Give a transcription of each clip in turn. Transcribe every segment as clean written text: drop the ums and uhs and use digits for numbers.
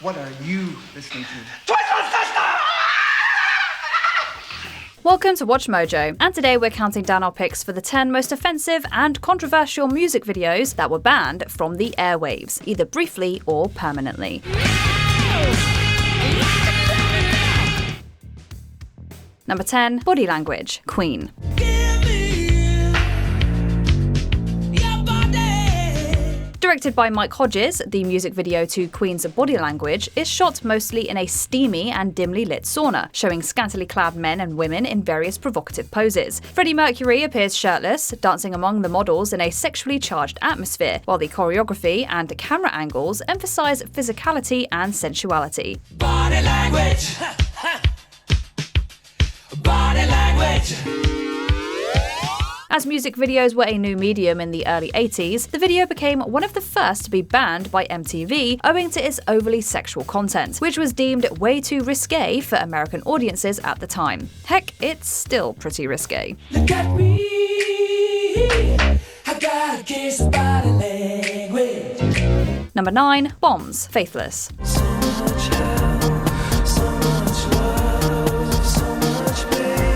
What are you listening to? Welcome to Watch Mojo, and today we're counting down our picks for the 10 most offensive and controversial music videos that were banned from the airwaves, either briefly or permanently. Number 10, Body Language, Queen. Directed by Mike Hodges, the music video to Queen's Body Language is shot mostly in a steamy and dimly lit sauna, showing scantily clad men and women in various provocative poses. Freddie Mercury appears shirtless, dancing among the models in a sexually charged atmosphere, while the choreography and camera angles emphasize physicality and sensuality. Body language. Body language. As music videos were a new medium in the early 80s, the video became one of the first to be banned by MTV owing to its overly sexual content, which was deemed way too risque for American audiences at the time. Heck, it's still pretty risque. Look at me. I got a case of body language. Number 9, Bombs, Faithless. So much help, so much love, so much pain.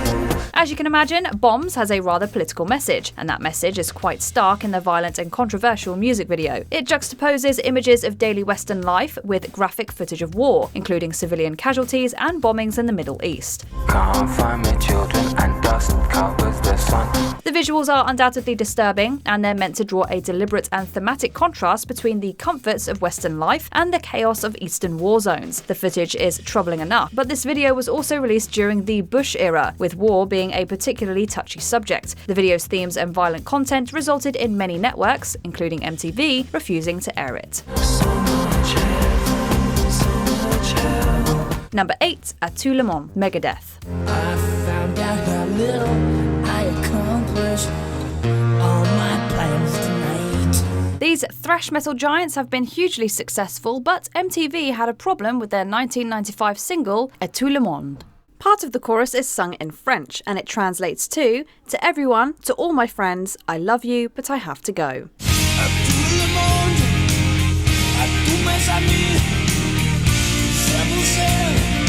As you can imagine, Bombs has a rather political message, and that message is quite stark in the violent and controversial music video. It juxtaposes images of daily Western life with graphic footage of war, including civilian casualties and bombings in the Middle East. Can't find my children and dust covers the sun. The visuals are undoubtedly disturbing, and they're meant to draw a deliberate and thematic contrast between the comforts of Western life and the chaos of Eastern war zones. The footage is troubling enough, but this video was also released during the Bush era, with war being a particularly touchy subject. The video's themes and violent content resulted in many networks, including MTV, refusing to air it. So much help. Number 8, À Tout le monde, Megadeath. I found out how little I accomplished all my plans tonight. These thrash metal giants have been hugely successful, but MTV had a problem with their 1995 single, À Tout le monde. Part of the chorus is sung in French, and it translates to everyone, to all my friends, I love you, but I have to go. À tout le monde, à tous mes amis, je vous aime,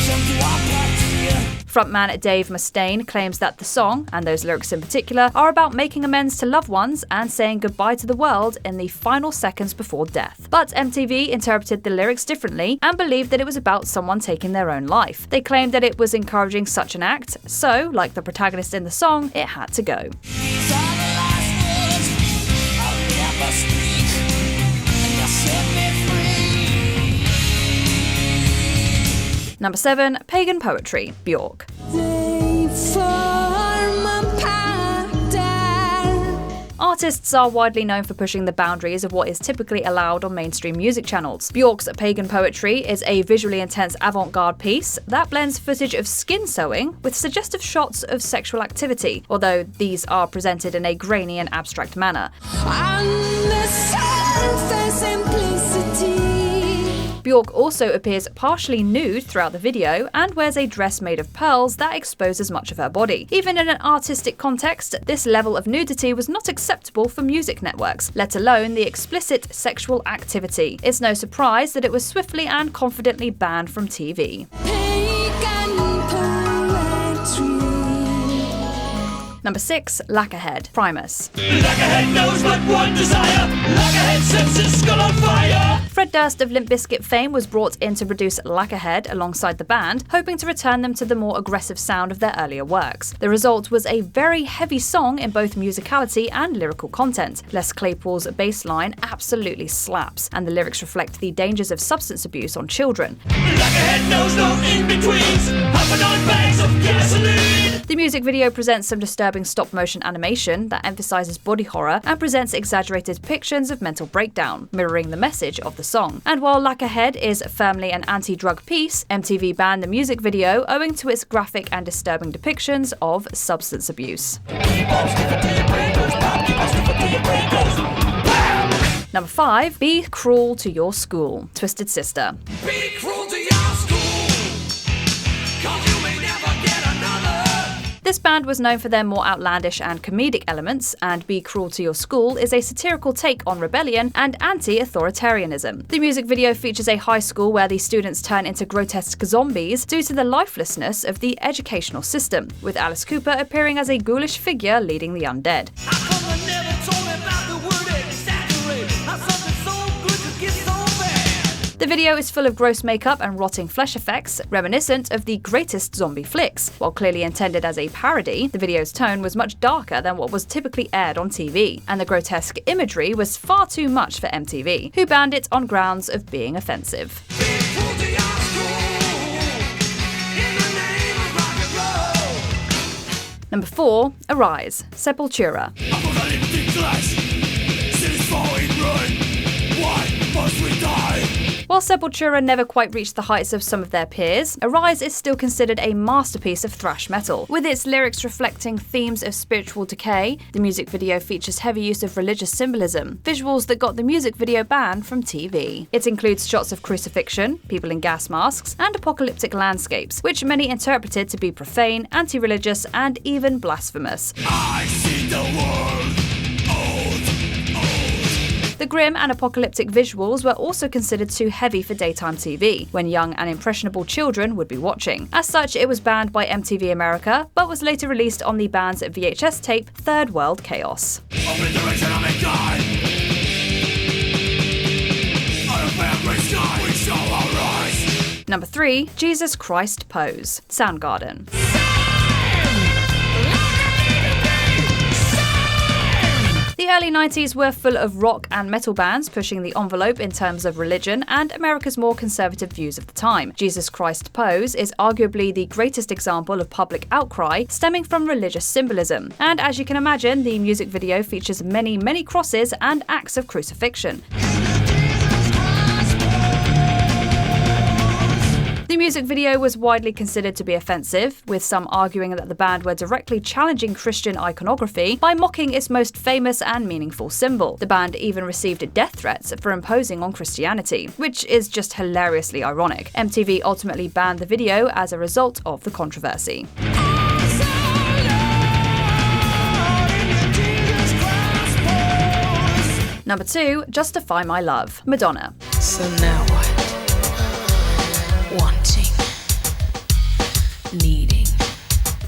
je dois partir. Frontman Dave Mustaine claims that the song, and those lyrics in particular, are about making amends to loved ones and saying goodbye to the world in the final seconds before death. But MTV interpreted the lyrics differently and believed that it was about someone taking their own life. They claimed that it was encouraging such an act, so, like the protagonist in the song, it had to go. These are the last words I'll never speak, and you set me free. Number 7, Pagan Poetry, Björk. They form a pattern. Artists are widely known for pushing the boundaries of what is typically allowed on mainstream music channels. Björk's Pagan Poetry is a visually intense avant-garde piece that blends footage of skin sewing with suggestive shots of sexual activity, although these are presented in a grainy and abstract manner. On the surface, simplicity. Björk also appears partially nude throughout the video and wears a dress made of pearls that exposes much of her body. Even in an artistic context, this level of nudity was not acceptable for music networks, let alone the explicit sexual activity. It's no surprise that it was swiftly and confidently banned from TV. Pagan poetry. Number 6, Lacquerhead, Primus. Lacquerhead knows but one desire. Lacquerhead sets his skull on fire. Fred Durst of Limp Bizkit fame was brought in to produce Lacquerhead alongside the band, hoping to return them to the more aggressive sound of their earlier works. The result was a very heavy song in both musicality and lyrical content. Les Claypool's bass line absolutely slaps, and the lyrics reflect the dangers of substance abuse on children. Lacquerhead knows no in-betweens. Hopping on bags of gasoline. The music video presents some disturbing stop-motion animation that emphasizes body horror and presents exaggerated depictions of mental breakdown, mirroring the message of the song. And while Lacquerhead is firmly an anti-drug piece, MTV banned the music video owing to its graphic and disturbing depictions of substance abuse. Number 5, Be Cruel to Your School, Twisted Sister. Be cruel to your school, 'cause you may never get another. This band was known for their more outlandish and comedic elements, and Be Cruel to Your School is a satirical take on rebellion and anti-authoritarianism. The music video features a high school where the students turn into grotesque zombies due to the lifelessness of the educational system, with Alice Cooper appearing as a ghoulish figure leading the undead. The video is full of gross makeup and rotting flesh effects, reminiscent of the greatest zombie flicks. While clearly intended as a parody, the video's tone was much darker than what was typically aired on TV, and the grotesque imagery was far too much for MTV, who banned it on grounds of being offensive. Number 4. Arise, Sepultura. While Sepultura never quite reached the heights of some of their peers, Arise is still considered a masterpiece of thrash metal. With its lyrics reflecting themes of spiritual decay, the music video features heavy use of religious symbolism, visuals that got the music video banned from TV. It includes shots of crucifixion, people in gas masks, and apocalyptic landscapes, which many interpreted to be profane, anti-religious, and even blasphemous. I see the world. The grim and apocalyptic visuals were also considered too heavy for daytime TV, when young and impressionable children would be watching. As such, it was banned by MTV America, but was later released on the band's VHS tape Third World Chaos. Number 3. Jesus Christ Pose, Soundgarden. The early 90s were full of rock and metal bands pushing the envelope in terms of religion and America's more conservative views of the time. Jesus Christ Pose is arguably the greatest example of public outcry stemming from religious symbolism, and as you can imagine, the music video features many crosses and acts of crucifixion. The music video was widely considered to be offensive, with some arguing that the band were directly challenging Christian iconography by mocking its most famous and meaningful symbol. The band even received death threats for imposing on Christianity, which is just hilariously ironic. MTV ultimately banned the video as a result of the controversy. Number 2. Justify My Love, Madonna. So now what? Wanting. Needing.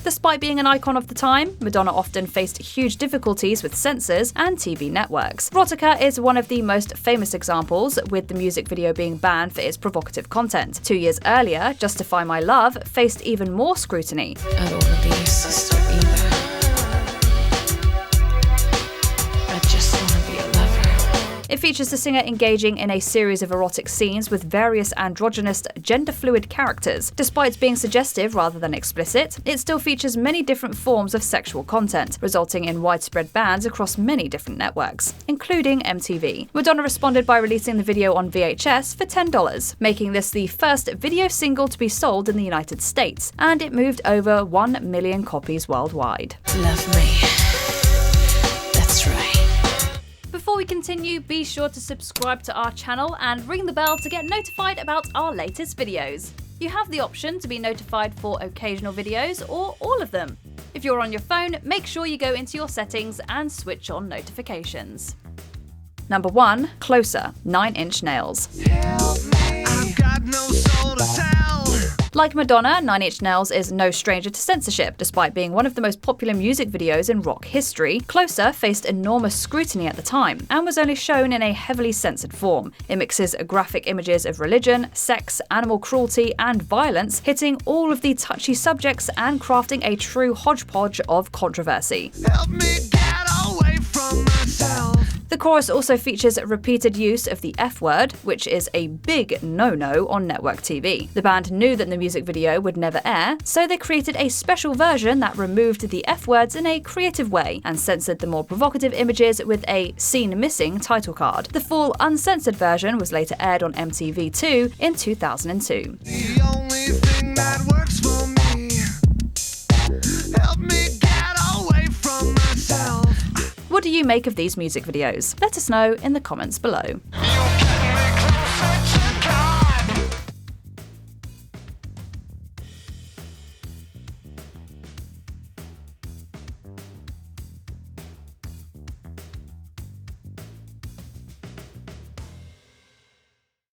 Despite being an icon of the time, Madonna often faced huge difficulties with censors and TV networks. Erotica is one of the most famous examples, with the music video being banned for its provocative content. 2 years earlier, Justify My Love faced even more scrutiny. I don't want to be your sister either. I just want to be a lover. It features the singer engaging in a series of erotic scenes with various androgynous, gender-fluid characters. Despite being suggestive rather than explicit, it still features many different forms of sexual content, resulting in widespread bans across many different networks, including MTV. Madonna responded by releasing the video on VHS for $10, making this the first video single to be sold in the United States, and it moved over 1 million copies worldwide. Love me. That's right. Before we continue, be sure to subscribe to our channel and ring the bell to get notified about our latest videos. You have the option to be notified for occasional videos or all of them. If you're on your phone, make sure you go into your settings and switch on notifications. Number 1. Closer, 9 Inch Nails. I've got no soul to tell. Like Madonna, 9 Inch Nails is no stranger to censorship. Despite being one of the most popular music videos in rock history, Closer faced enormous scrutiny at the time and was only shown in a heavily censored form. It mixes graphic images of religion, sex, animal cruelty, and violence, hitting all of the touchy subjects and crafting a true hodgepodge of controversy. Help me get away from myself. The chorus also features repeated use of the F word, which is a big no-no on network TV. The band knew that the music video would never air, so they created a special version that removed the F words in a creative way and censored the more provocative images with a scene missing title card. The full uncensored version was later aired on MTV2 in 2002. The only thing that works for me. Help me get away from myself. What do you make of these music videos? Let us know in the comments below.